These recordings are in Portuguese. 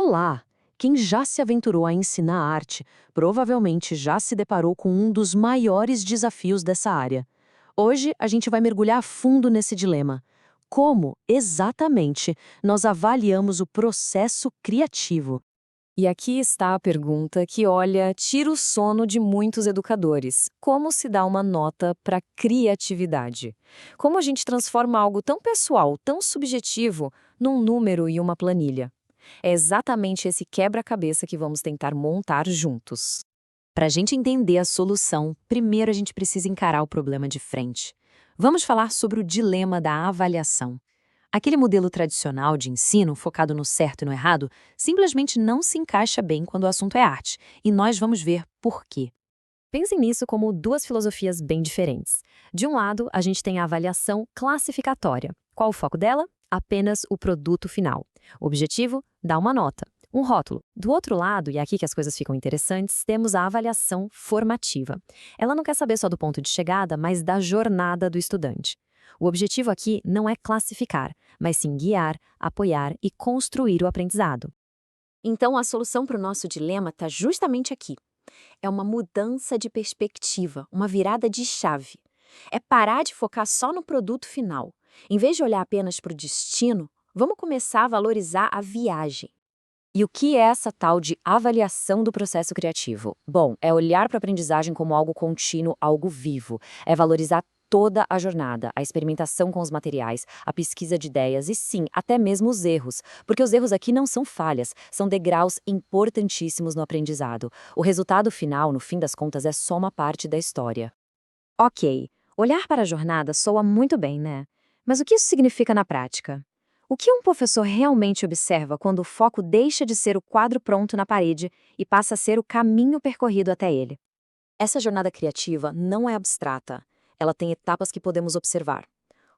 Olá! Quem já se aventurou a ensinar arte provavelmente já se deparou com um dos maiores desafios dessa área. Hoje a gente vai mergulhar a fundo nesse dilema. Como, exatamente, nós avaliamos o processo criativo? E aqui está a pergunta que, olha, tira o sono de muitos educadores. Como se dá uma nota para criatividade? Como a gente transforma algo tão pessoal, tão subjetivo, num número e uma planilha? É exatamente esse quebra-cabeça que vamos tentar montar juntos. Para a gente entender a solução, primeiro a gente precisa encarar o problema de frente. Vamos falar sobre o dilema da avaliação. Aquele modelo tradicional de ensino, focado no certo e no errado, simplesmente não se encaixa bem quando o assunto é arte, e nós vamos ver por quê. Pensem nisso como duas filosofias bem diferentes. De um lado, a gente tem a avaliação classificatória. Qual o foco dela? Apenas o produto final. O objetivo? Dar uma nota, um rótulo. Do outro lado, e é aqui que as coisas ficam interessantes, temos a avaliação formativa. Ela não quer saber só do ponto de chegada, mas da jornada do estudante. O objetivo aqui não é classificar, mas sim guiar, apoiar e construir o aprendizado. Então, a solução para o nosso dilema está justamente aqui. É uma mudança de perspectiva, uma virada de chave. É parar de focar só no produto final. Em vez de olhar apenas para o destino, vamos começar a valorizar a viagem. E o que é essa tal de avaliação do processo criativo? Bom, é olhar para a aprendizagem como algo contínuo, algo vivo. É valorizar toda a jornada, a experimentação com os materiais, a pesquisa de ideias e, sim, até mesmo os erros. Porque os erros aqui não são falhas, são degraus importantíssimos no aprendizado. O resultado final, no fim das contas, é só uma parte da história. Ok, olhar para a jornada soa muito bem, né? Mas o que isso significa na prática? O que um professor realmente observa quando o foco deixa de ser o quadro pronto na parede e passa a ser o caminho percorrido até ele? Essa jornada criativa não é abstrata. Ela tem etapas que podemos observar.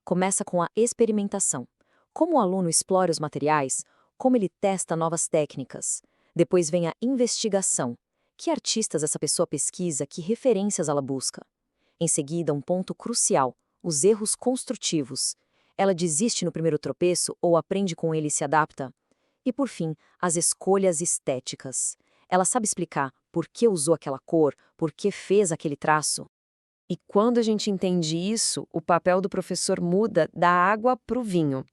Começa com a experimentação. Como o aluno explora os materiais, como ele testa novas técnicas. Depois vem a investigação. Que artistas essa pessoa pesquisa, que referências ela busca. Em seguida, um ponto crucial, os erros construtivos. Ela desiste no primeiro tropeço ou aprende com ele e se adapta? E por fim, as escolhas estéticas. Ela sabe explicar por que usou aquela cor, por que fez aquele traço? E quando a gente entende isso, o papel do professor muda da água para o vinho.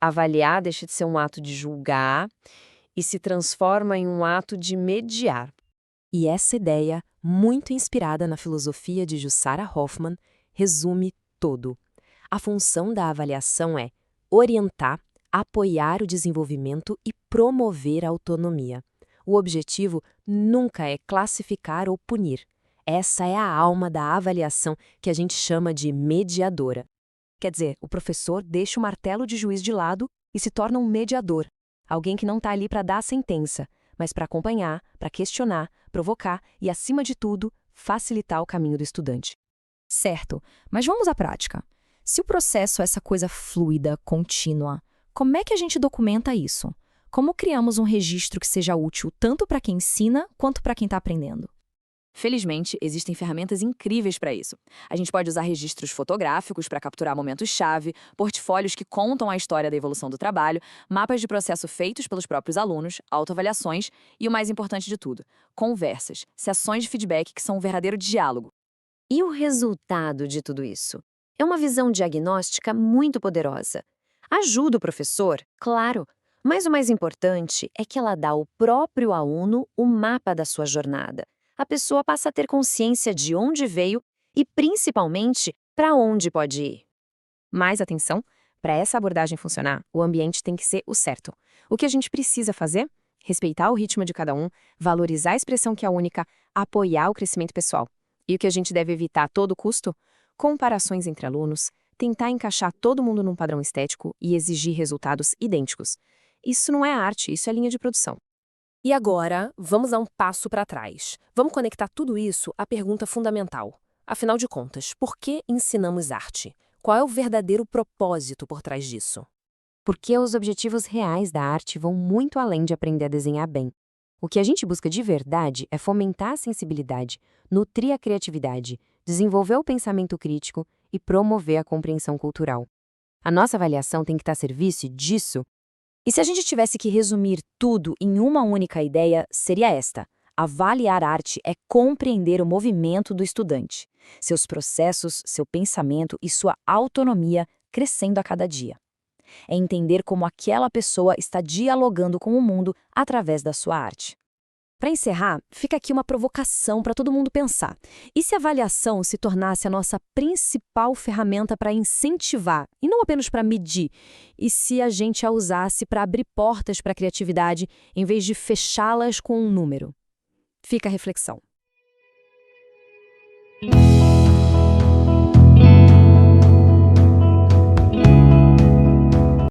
Avaliar deixa de ser um ato de julgar e se transforma em um ato de mediar. E essa ideia, muito inspirada na filosofia de Jussara Hoffmann, resume todo. A função da avaliação é orientar, apoiar o desenvolvimento e promover a autonomia. O objetivo nunca é classificar ou punir. Essa é a alma da avaliação que a gente chama de mediadora. Quer dizer, o professor deixa o martelo de juiz de lado e se torna um mediador, alguém que não está ali para dar a sentença, mas para acompanhar, para questionar, provocar e, acima de tudo, facilitar o caminho do estudante. Certo, mas vamos à prática. Se o processo é essa coisa fluida, contínua, como é que a gente documenta isso? Como criamos um registro que seja útil tanto para quem ensina quanto para quem está aprendendo? Felizmente, existem ferramentas incríveis para isso. A gente pode usar registros fotográficos para capturar momentos-chave, portfólios que contam a história da evolução do trabalho, mapas de processo feitos pelos próprios alunos, autoavaliações e, o mais importante de tudo, conversas, sessões de feedback que são um verdadeiro diálogo. E o resultado de tudo isso? É uma visão diagnóstica muito poderosa. Ajuda o professor, claro, mas o mais importante é que ela dá ao próprio aluno o mapa da sua jornada. A pessoa passa a ter consciência de onde veio e, principalmente, para onde pode ir. Mais atenção, para essa abordagem funcionar, o ambiente tem que ser o certo. O que a gente precisa fazer? Respeitar o ritmo de cada um, valorizar a expressão que é única, apoiar o crescimento pessoal. E o que a gente deve evitar a todo custo? Comparações entre alunos, tentar encaixar todo mundo num padrão estético e exigir resultados idênticos. Isso não é arte, isso é linha de produção. E agora, vamos dar um passo para trás. Vamos conectar tudo isso à pergunta fundamental. Afinal de contas, por que ensinamos arte? Qual é o verdadeiro propósito por trás disso? Porque os objetivos reais da arte vão muito além de aprender a desenhar bem. O que a gente busca de verdade é fomentar a sensibilidade, nutrir a criatividade, desenvolver o pensamento crítico e promover a compreensão cultural. A nossa avaliação tem que estar a serviço disso E se a gente tivesse que resumir tudo em uma única ideia, seria esta: avaliar arte é compreender o movimento do estudante, seus processos, seu pensamento e sua autonomia crescendo a cada dia. É entender como aquela pessoa está dialogando com o mundo através da sua arte. Para encerrar, fica aqui uma provocação para todo mundo pensar. E se a avaliação se tornasse a nossa principal ferramenta para incentivar, e não apenas para medir? E se a gente a usasse para abrir portas para a criatividade, em vez de fechá-las com um número? Fica a reflexão.